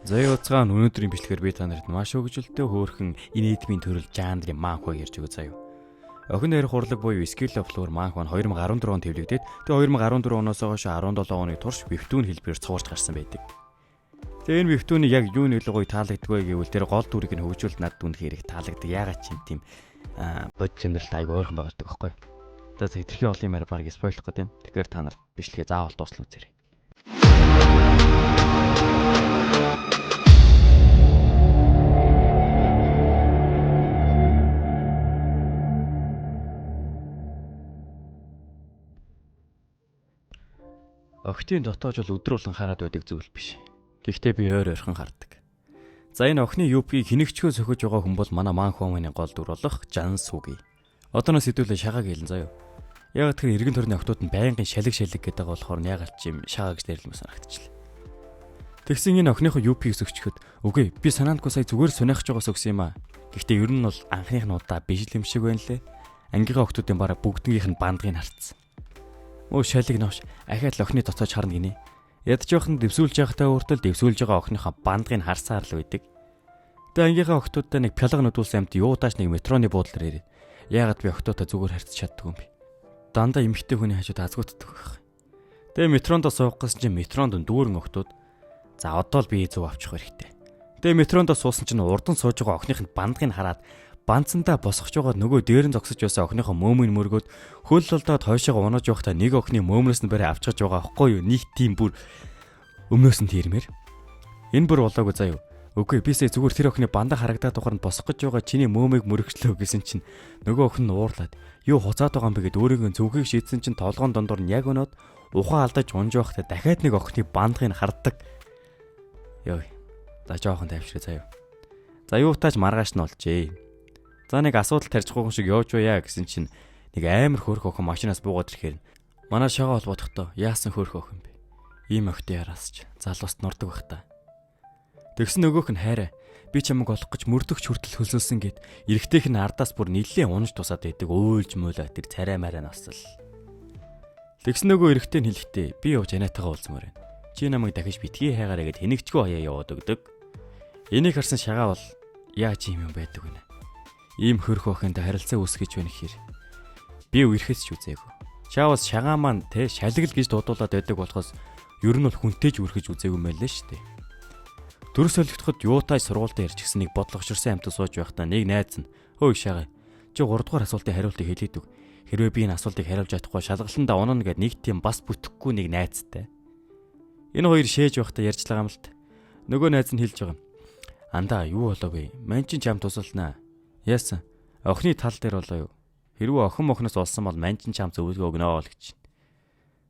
Заяа уцгаан өнөөдрийн бичлэгээр би та нарт маш хөгжилтэй хөөрхөн инээдмийн төрөл жанрын манхва ярьж өгөө заяа. Охин дээрх урлаг буюу Skill of Lore манхва нь 2014 онд хэвлэгдээд тэгээ 2014 оноос хойш 17 оны турш вебтүүн хэлбэрээр цуурч гарсан байдаг. Тэгээ энэ вебтүүний яг юу нэг л гоё таалагддаг вэ гэвэл тэр гол дүрийг нь хөгжүүлэлт над дүнд хэрэг таалагддаг. Ягаад ч юм тийм бод чанарт айг ойрхон байгаа байхгүй. Одоо зэрхий олон юмар баг спойлох гэдэг юм. Тэгэхээр та нар бичлэгээ заавал дуусна үзээрэй. Охидын дотоож бол өдөр болгон хараад байдаг зүйл биш. Гэхдээ би ойр ойрхон хардаг. За энэ охины юпгийг хинэгчгөө сөхөж байгаа хүн бол манай манхвамын гол дүр болох Жан Сүги. Одооноос хэдүүлээ шагааг хэлэн заяа. Яг тэр эргэн тойрны охтууд нь байнгын шалэг гэдэг болохоор ягаад ч юм шагаа гэж нэрлэмээ санагдчихлаа. Тэгсэн энэ охиныхоо юпийг сөхчөхөд үгүй би санаандгүй сая зүгээр сунаахж байгаас өгсөн юм аа. Гэхдээ ер нь бол анхных нь удаа биш юм шиг байна лээ. Ангийнхаа охтуудын бараг бүгднийх нь бандгийг харцсан. Өө шалиг nooш ахаад л охины дотоож харна гинэ. Ядж явахын дэвсүүлж явахтай өөртөө дэвсүүлж байгаа охиныхоо бандгийг харсаар л байдаг. Тэгээ ангийнхаа охтуудтай нэг пялга нүдүүлсэн амт юудааш нэг метроны буудлаар ирээ. Яагаад би охтуудаа зүгээр харьцаж чаддгүй юм бэ? Дандаа эмэгтэй хүний хажууд азгууддаг байх. Тэгээ метронд суух гэсэн чинь метронд дүүрэн охтууд. За одоо л би зөв авчих хэрэгтэй. Тэгээ метронд суусан чинь урдан сууж байгаа охиных нь бандгийг хараад банцандаа босгож байгаа нөгөө дээр нь зогсож байсан охиныхоо мөөмийг мөргөөд хөл толдоод хойшоогоо унаж явахдаа нэг охины мөөмнөөс нь барай авчиж байгаа аахгүй юу? Нэг тийм бүр өмнөөс нь тийрмээр. Энэ бүр болоогүй заяа. Үгүй би сая зүгээр тэр охины бандаа харагдаад ухаранд босгох гэж байгаа чиний мөөмийг мөрөгчлөө гэсэн чинь нөгөө охин нь уурлаад юу хуцаад байгаа юм бэ гэд өөрийнхөө зөвхийг шийдсэн чинь толгоон дондор нь яг өнөөд ухаан алдаж унж явахдаа дахиад нэг охины бандыг хардаг. Йой. За жоохон тайвшраа заяа. За юутааж маргааш нь олжээ. За нэг асуудал тарьж гоохон шиг явж байя гэсэн чинь нэг амар хөөрх охин машинаас буугаад ирэхээр манай шагаа холбогдохдоо яасан хөөрх охин бэ? Ийм охтой яраасч залууст нордог бах та. Тэгсэн нөгөөх нь хайраа би чамайг олох гэж мөрдөгч хүртэл хөлсөлсөн гэд эрэгтэйх нь ардаас бүр нилээн унаж тусаад байдаг уйлж мөөлөө тэр царай мараа насл. Тэгсэн нөгөө эрэгтэй нь хэлэхдээ би явж анаатайгаа уулзмаар байна. Чи намайг дахиж битгий хайгаараа гэд хэнэгчгүй хаяа яваад өгдөг. Энийг харсан шагаа бол яаж юм байдаг вэ? Ийм хөрх охинд харилцаа үүсгэж байна гэхээр би үерхэс ч үзээгүй. Чаавас шагаа маань те шалгал гэж дуудуулаад байдаг болохоос ер нь бол хүнтэй ч үрхэж үзээгүй мэлээ штэ. Дөрөв солигдоход юутай сургуультай ярьж гисэн нэг бодлогочрсан амтд сууж байхдаа нэг найз нь хөөе шагаа чи 3 дугаар асуултын хариултыг хэлээд өг. Хэрвээ би энэ асуултыг хариулж чадахгүй шалгалтанда унана гэд нэг тийм бас бүтэхгүй нэг найзтай. Энэ хоёр шээж байхдаа ярьж байгаа юм л та. Нөгөө найз нь хэлж байгаа. Андаа юу болоогүй. Ман чин чам тусалнаа. Яасан? Охины тал дээр болоо юу? Хэрвээ охин мохноос олсон бол манчин чам зөвлөгөө өгнө л гэж.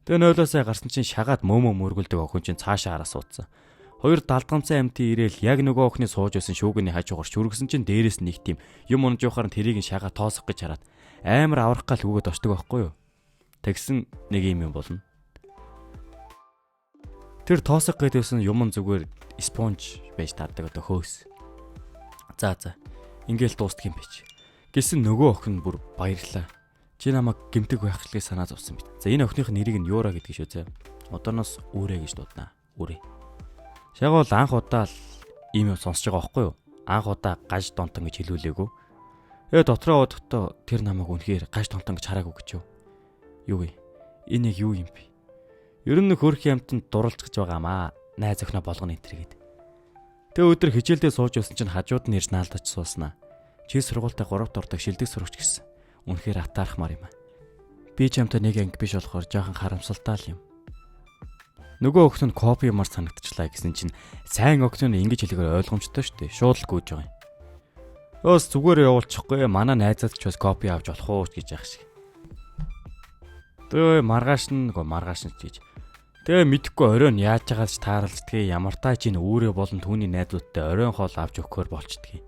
Тэгээ нойлоосаа гарсан чинь шагаад мөөмөө мөргөлдөг охин чинь цаашаа хараа суудсан. Хоёр далдгамцсан амтын ирээл яг нөгөө охины сууж байсан шүүгний хажуугаар шүргсэн чинь дээрээс нэг тийм юм унж явахаар тэрийг шагаа тоосох гэж хараад амар аврах гал өгөөд очдөг байхгүй юу? Тэгсэн нэг юм болно. Тэр тоосох гэдээсэн юм зүгээр спонж байж таадаг одоо хөөс. За. Ингээл дуустдаг юм байж. Гэсэн нөгөө охин бүр баярлаа. Чи намайг гэмтэг байхлыг санаа зовсон бит. За энэ охиных нэрийг нь Юра гэдэг шүү зэ. Одооноос Үрэ гэж дуудана. Үрэ. Шагаа бол анх удаа л ийм юм сонсож байгаа байхгүй юу? Анх удаа гаж донтон гэж хэлүүлээгүй. Дотроо бодохдоо тэр намайг үнэхээр гаж донтон гэж хараагүй гэж юу? Юу вэ? Энэ яг юу юм бэ? Ер нь хөрхийн амтанд дурлцгаж байгаамаа. Найз охиноо болгоно энтергээд. Тэгээ өдөр хичээлдээ сууж байсан чинь хажууд нь ирж наалдаж сууснаа. Чи сургуультай 3-т ордог шилдэг сурагч гэсэн. Үнэхээр атаархмаар юм аа. Би чамтай нэг анги биш болохоор жоохон харамсалтай л юм. Нөгөө охин нь копи юмар санагдчихлаа гэсэн чинь сайн охин нь ингэж хэлэхээр ойлгомжтой шүү дээ. Шууд л гүйж байгаа юм. Өөс зүгээр явуулчихгүй манай найзаад ч бас копи авч болох уу гэж яах шиг. Тэгээ маргааш нь гэж. Тэгээ мэдхгүй оройн яаж байгаач таарлцдгийг ямар таа чинь өөрөө болон түүний найзуудтай оройн хоол авч өгөхөөр болчдгийг.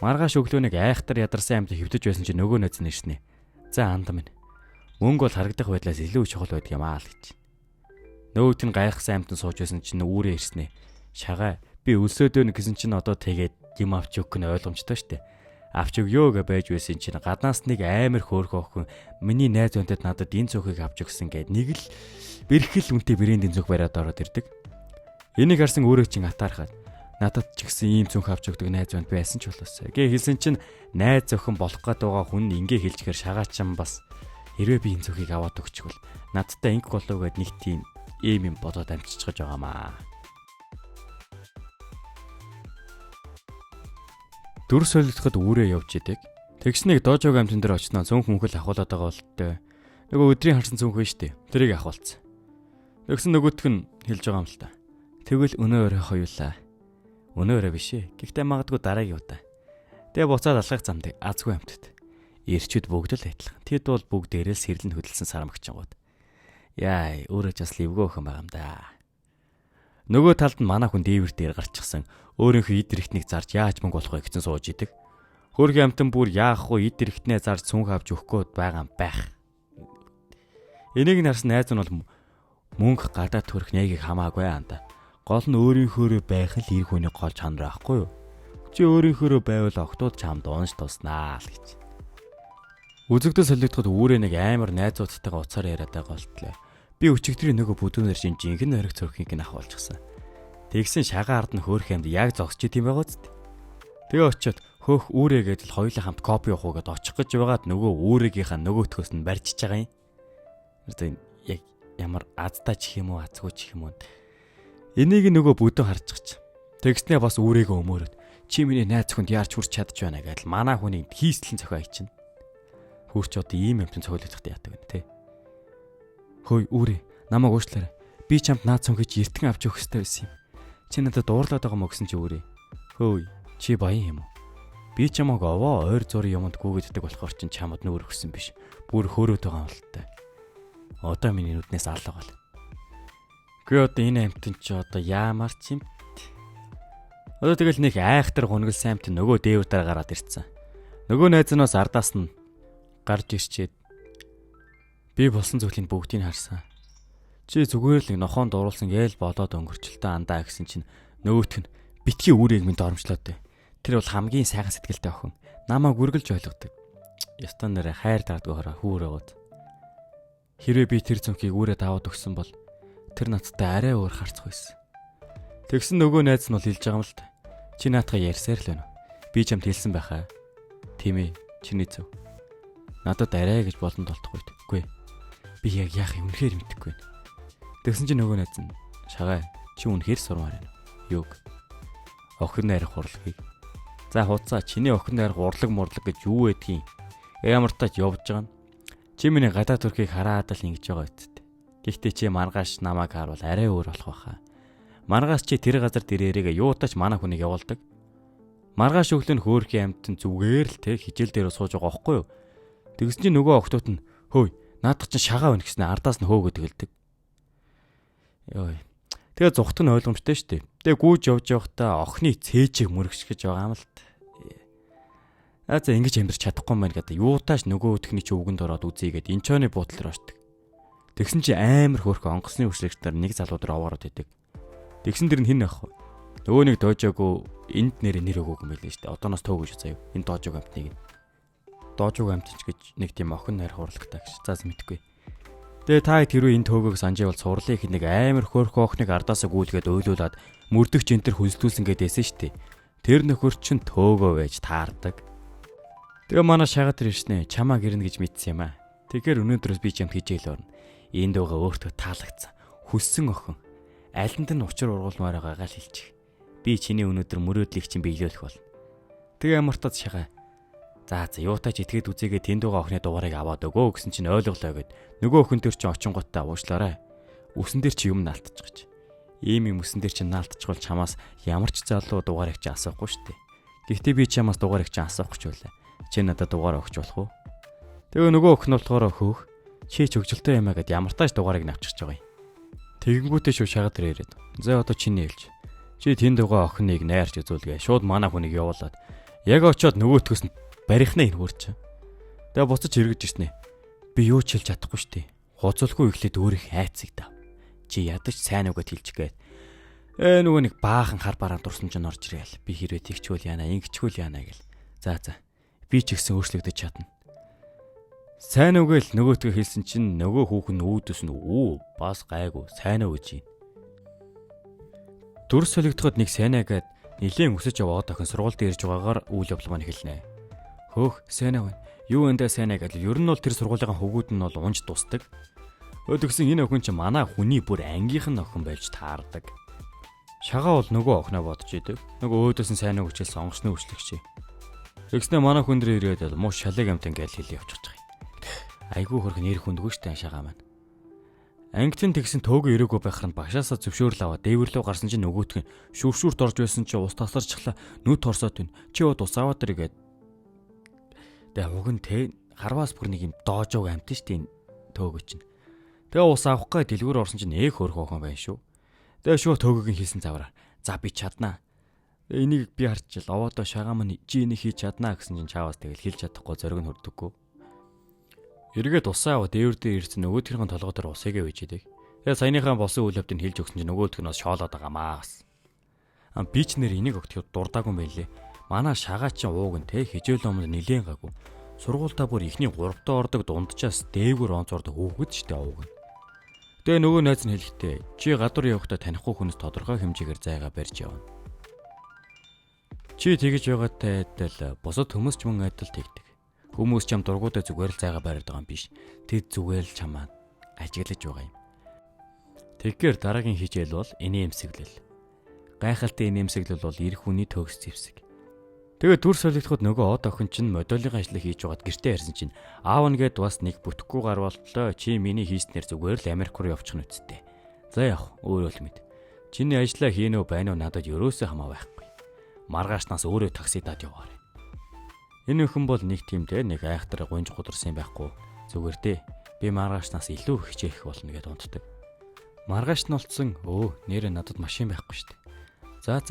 Маргааш өглөө нэг айхтар ядарсан амт хөвдөж байсан чинь нөгөө найз нь ирснэ. За андам минь. Мөнгө бол харагдах байдлаас илүү чухал байдаг юм аа л гэж. Нөгөөт нь гайхсан амтан сууж байсан чинь үүрээ ирснэ. Шагаа би өлсөөд өгнө гэсэн чинь одоо тэгээд юм авч өгөх нь ойлгомжтой штэ. Авч өгөө гэж байж байсан чинь гаднаас нэг амар хөөрхөн охин миний найз өндөд надад энэ цөөхийг авч өгсөн гэд нэг л бэрхэл үнтэй брэндийн цөөх бариад ороод ирдэг. Энийг харсан өөрөө чин атаархаад надад ч гэсэн ийм цүнх авч өгдөг найз байна байсан ч болоосаа. Гээ хэлсэн чинь найз охин болох гээд байгаа хүн ингээ хэлжгээр шагаачин бас хэрвээ би энэ цүнхийг аваад өгчихвөл надтай инг болов гэд нэг тийм ийм юм бодоод амжчихж байгаамаа. Дүр солилцоход үүрээ явж идэг. Тэгснэг доожог амтан дээр очсноо цүнх мөнхөл ахуулаад байгаа болтой. Нөгөө өдрийн харсан цүнх вэ штэ. Тэрийг ахуулсан. Тэгсэн нөгөөх нь хэлж байгаа юм л та. Тэгвэл өнөө өрөө хоёулаа. Өнөө өрөө биш ээ. Гэхдээ магадгүй дараагийн удаа. Тэгээ буцаад алгах замд азгүй амтд. Ирчүүд бүгд л адилхан. Тэд бол бүгд дээрээ сэрлэн хөдөлсөн сарамгчингууд. Яа, өөрөө ч бас ливгөө өхөн байгаа юм да. Нөгөө талд нь манай хүн дээвэр дээр гарчихсан. Өөрийнхөө ид хэрэгтнийг зарж яаж мөнгө болох вэ гэсэн сууж идэг. Хөргийн амтан бүр яах вэ ид хэрэгтнээ зарж цүнх авч өгөх гээд байгаа юм байх. Энийг нарсан найз нь бол мөнгө гадаад төрөх нэгийг хамаагүй анда. Гол нь өөрийнхөөрөө байх л ир хүний гол чанар аахгүй юу? Чи өөрийнхөөрөө байвал октод чамд унш туснаа л гэж. Үзэгдэл солигдоход үүрээ нэг амар найзуудтайгаа уцаар яриад байгаа болтлоо. Би өчигдрийн нөгөө бүдүүнээр чинь жинхэнэ хориг цөрхийг нь ахуулчихсан. Тэгсэн шагаан ард нь хөөх юмд яг зогсож идэм байгаа зү. Тэгээ очиод хөөх үүрээ гэдэл хоёулаа хамт копи явах уу гэд очих гэж байгаад нөгөө үүрэгийнхаа нөгөөтгөөс нь барьчихж байгаа юм. Яг ямар азтай чих юм уу азгүй чих юм уу. Энийг нөгөө бүдүүн харчихч. Тэгснээ бас үүрээгээ өмөрөөд чи миний найз зөвхөнд яарч хүрч чадж байна гэдэл манай хүнийг хийстлэн зохио хийчин. Хөрч одоо ийм юмтан цоглогдохтой яадаг вэ те. Хөөе үүрээ намайг уушлаарай. Би чамд наад цонхиж эртгэн авч өгөх хэрэгтэй байсан юм. Чи надад дуурлаад байгаа мó гэсэн чи үүрээ. Хөөе чи баян юм уу? Би чамайг овоо ойр зургийн юмд гүгддэг болохоор чин чамд нүүр өгсөн биш. Бүр хөөрөөд байгаа юм л та. Одоо миний нүднээс алга бол. Гүй одоо энэ амтэн чи одоо яамар ч юм. Одоо тэгэл нэг айхтар гунгал саймт нөгөө дээвэр дээр гараад ирцэн. Нөгөө найзнаас ардаас нь гарч ирчээд би болсон зүйлийг бүгдийг харсан. Чи зүгээр л нэг нохоонд дуруулсан гээл болоод өнгөрчлөлтөө андаа гэсэн чинь нөгөөх нь битгий үүрэг минь доромжлоод бай. Тэр бол хамгийн сайхан сэтгэлтэй охин. Намайг үргэлж ойлгодог. Ястан нэрэ хайр дардгүй хороо хүүрээгод. Хэрвээ би тэр цүнхийг үүрээ даваад өгсөн бол тэр надтай арай өөр харцах байсан. Тэгсэн нөгөө найз нь бол хэлж байгаа юм л та. Чи наатаа ярьсаар л байна. Би чамд хэлсэн байхаа. Тийм ээ, чиний зөв. Надад арай гэж болонд толтохгүй. Үгүй. Би яг яах юм үнэхээр мэдэхгүй байна. Тэгсэн чинь нөгөө найз нь шагаа чи үнэхээр сурмаар байна. Юуг? Охин найрах урлагийг. За хуцаа чиний охин найрах урлаг мурлаг гэж юу байдгийг ямар тач явж байгаа нь. Чи миний гадаа төрхийг хараад л ингэж байгаа үсттэй. Гэхдээ чи маргааш намайг харуул арай өөр болох байхаа. Маргааш чи тэр газар дээрээгээ юутаач манай хүнийг явуулдаг. Маргааш өглөө нь хөөрхийн амтэн зүгээр л те хижээл дээр сууж байгаа байхгүй юу? Тэгсэн чинь нөгөө охтууд нь хөөе наадах чинь шагаа байна гэснээр ардаас нь хөөгөөд гэлдэг. Йой. Тэгээ зүхт нь ойлгомжтой шүү дээ. Тэгээ гүйж явж явахдаа охины цээжийг мөрөгч гэж байгаа юм л та. За ингэж амьдрч чадахгүй юм байна гэдэг. Юутааш нөгөө өдөхний чи үгэнд ороод үзье гэд энэ чооны буудлаар очдөг. Тэгсэн чи амар хөөрхөн онгоцны хөшлөгчдөр нэг залуу дээр овоороод идэг. Тэгсэн дэр нь хин ах вэ? Нөгөө нэг доожоогүй энд нэр өгөөг юм байлээ шүү дээ. Одооноос төөгөж заяа. Энэ доожог амтныг. Доожог амтч гэж нэг тийм охин найр хурлагтай гэж. Заас мэдгүй. Тэгээ та тэрүү энэ төөгөөг санджээ бол сурлыг нэг амар хөөрхөн охиныг ардаасаа гүйлгээд ойлуулад мөрдөгч энэ төр хүнслүүлсэн гэдээсэн шүү дээ. Тэр нөхөр чин төөгөө байж таардаг. Тэгээ манай шагаад тэр ирснэ. Чамаа гэрнэ гэж мэдсэн юм аа. Тэгэхээр өнөөдрөөс би чамд хижээл орно. Энд байгаа өөртөө таалагдсан. Хүссэн охин. Алинд нь учир ургуулмаар байгаагаа л хэлчих. Би чиний өнөөдөр мөрөөдлийг чинь биелүүлэх бол. Тэгээ амартад шагаа. За юутаач итгээд үзээгээ тэнд байгаа охины дугаарыг аваад өгөө гэсэн чинь ойлголоо гэд нөгөө охин төр чинь очингуудаа уушлаарай. Үсэн дээр чи юм наалтчих гэж. Ийм юм үсэн дээр чи наалтчихвал чамаас ямар ч залуу дугаарыг чи асуухгүй шүү дээ. Гэхдээ би чамаас дугаарыг чи асуух гэж байлаа. Чи надад дугаар өгч болох уу? Тэгээ нөгөө охин болохоор хөөх. Чи ч хөгжилтэй юм а гэд ямар тааш дугаарыг навчихж байгаа юм. Тэгэнгүүтээ шүү шагаад ирээд. За одоо чиний хэлж. Чи тэнд байгаа охиныг найрч үзүүлгээ. Шууд манай хүнийг явуулаад яг очиод нөгөөтгөөс нь барихнаа ин хөрч. Тэгээ буцаж хэрэгж ирснэ. Би юу ч хэлж чадахгүй штэ. Хуцалгүй ихлээд өөрийг хайцагдав. Чи ядаж сайн үгэд хэлчих гээд. Нөгөө нэг баахан хар бараан дурсан ч орж ирээл. Би хэрвээ тэгчвэл яана, ингэчгүй яана гэл. За. Би ч ихсэн өөрчлөгдөж чадна. Сайн үгээл нөгөөтгөө хэлсэн чинь нөгөө хүүхэн үүдээс нь бас гайгүй сайн уу гэж юм. Дүр солигдоход нэг Сэна гээд нилийн өсөж яваад охин сургуульд ирж байгаагаар үйл явдлыг эхэлнэ. Хөөх Сэна байна. Юу эндэ Сэна гэдэг ер нь бол тэр сургуулийн хөвгүүд нь бол унж тусдаг. Өдөгсөн энэ охин чинь манай хүний бүр ангийнх нь охин байж таардаг. Шагаа бол нөгөө охиноо бодож идэв. Нөгөө өөдөөс нь сайн үгчээс сонгосны үчлэгч. Тэгснэ манай хүн дээр ирээд муу шалыг амт ингээл хэлээ явчихж байгаа юм. Айгүй хөрх нэр хүндгүй штэ шагаа маань. Ангитэн тэгсэн төөгөө ирээгүй байхад багшаасаа зөвшөөрөл аваад дээвэрлөө гарсан чинь нөгөөтг нь шүршүрт орж байсан чинь ус тасарчихлаа. Нүд торсоод байна. Чи бод ус аваад ирэгээд. Тэгээ уг нь тэ харваас бүр нэг юм доожоог амт штэ энэ төөгөө чинь. Тэгээ ус авах гээ дэлгүүр орсон чинь ээх хөрх охин байна шүү. Тэгээ шууд төөгөгийн хийсэн завраа. За би чаднаа. Энийг би харчил. Овоодоо шагаа маань чи энийг хийж чаднаа гэсэн чинь чааваас тэгэл хэлж чадахгүй зориг нь хүрдэггүй. Эргээд усаа аваад дээвэр дээр ирсэн нөгөөдгийнхэн толгой дээр усыг вэж идэг. Тэгээ саяныхаа болсон үйл явдлыг хэлж өгсөн чинь нөгөөдг нь бас шоолоод байгаамаа. Би ч нэр энийг өгтөд дурдаагүй юм байлээ. Манай шагаа чинь ууг нь те хижээл өмд нилээн гаагүй. Сургуультаа бүр ихний 3 дахь ордог дунджаас дээгүүр онцордог хүүхэд штэ ууг нь. Тэгээ нөгөө найз нь хэлэхдээ чи гадуур явахдаа танихгүй хүнс тодорхой хэмжээгээр зайгаа барьж явна. Чи тэгж байгаатай адил бусад хүмүүс ч мөн адил тэгдэг. Хүмүүс ч юм дургуудаа зүгээр л зайгаа бариад байгаа юм биш. Тэд зүгээр л чамаа ажиглаж байгаа юм. Тэгэхээр дараагийн хичээл бол инээмсэглэл. Гайхалтай инээмсэглэл бол эр хүний төгс зэвсэг. Тэгээ дүр солигдоход нөгөө од охин чинь модулын ажлыг хийж байгаад гэртээ харсан чинь аав нэгэд бас нэг бүтэхгүй гарвалтлаа чи миний хийснээр зүгээр л Америк руу явчих нь үсттэй. За яах өөрөө л мэд. Чиний ажлаа хийнэ үү байна уу надад ерөөсөө хамаа байхгүй. Маргаашнаас өөрөө таксидад яваарай. Энэ охин бол нэг тиймдээ нэг айхтар гунж гударсан юм байхгүй. Зүгээр дээ. Би маргаашнаас илүү хичээх болно гэдээ унтдаг. Маргааш нь болцсон нэрээ надад машин байхгүй шүү дээ. За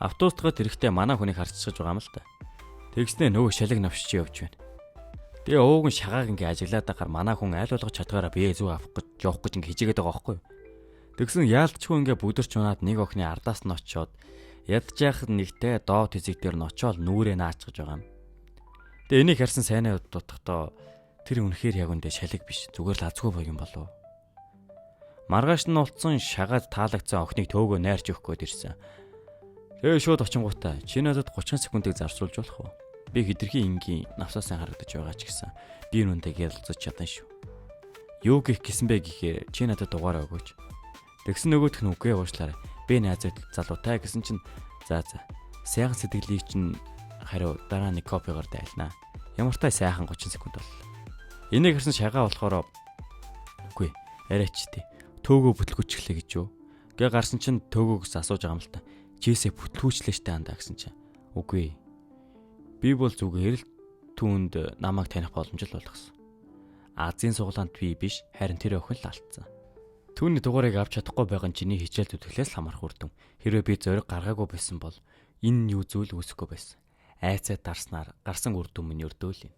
автобустгаад ирэхдээ манай хүнийг харцчихж байгаа юм л та. Тэгснэ нөгөө шалиг навшиж явж байна. Тэгээ ууг нь шагааг ингээ ажиглаад байгаар манай хүн айл болгож чадгаараа бие зүг авах гэж явах гэж ингээ хижээгээд байгаа байхгүй юу. Тэгсэн яалтчгүй ингээ бүдэрч унаад нэг охины ардаас нь очиод ядж яхад нэгтэй доо тэзэг дээр нь очиод нүрээ наачгаж байгаа юм. Тэгээ энийг харсан сайнаа дутахдаа тэр үнэхээр яг үндэ шалиг биш зүгээр л азгүй баг юм болов. Маргааш нь болцсон шагаад таалагдсан охиныг төөгөө найрч өгөх гээд ирсэн. Тэгээ шууд очингуудаа чи надад 30 секундыг зарцуулж болох уу? Би хидэрхий энгийн навсаасан харагдаж байгаа ч гэсэн би нүнтэй ярилцаж чадсан шүү. Юу гэх гисэн бэ гэхээр чи надад дугаараа өгөөч. Тэгсэн нөгөөх нь үгүй уушлаарай. Би найзад залуутай гэсэн чинь за сайхан сэтгэлийг чинь хариу дараа нэг копигаар дайлнаа. Ямар тай сайхан 30 секунд боллоо. Энийг харсан шагаа болохоор үгүй арайч тий. Төөгөө бүтлгүүчлээ гэж юу. Гэ гарсан чинь төөгөөс асууж байгаа юм л та. Чээсээ бүтлгүүчлээ штэ андаа гэсэн чинь. Үгүй. Би бол зүгээр л түүнд намайг таних боломж л болгосон. Азийн суглаанд би биш, харин тэр охин л алдсан. Түүний дугаарыг авч чадахгүй байгаа нь чиний хичээл зүтгэлээс хамаарх үр дүн. Хэрвээ би зориг гаргаагүй байсан бол энэ юу зүйл үүсэхгүй байсан. Айцаа дарснаар гарсан үр дүн минь өрдөөлнө.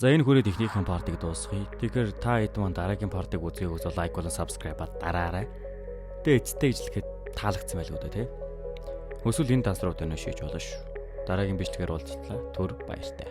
За энэ хүрээд ихнийхэн партиг дуусгая. Тэгэхээр та хэд маань дараагийн партиг үзэхийг хүсвэл лайк болон сабскрайб дараарай. Тэгээ эцтэй ижлэхэд таалагдсан байлгүй дээ тий. Өсвөл энэ дансруу тэнэ шийдэж болно шүү. Дараагийн бичлэгээр уулзтлаа. Түр баяртай.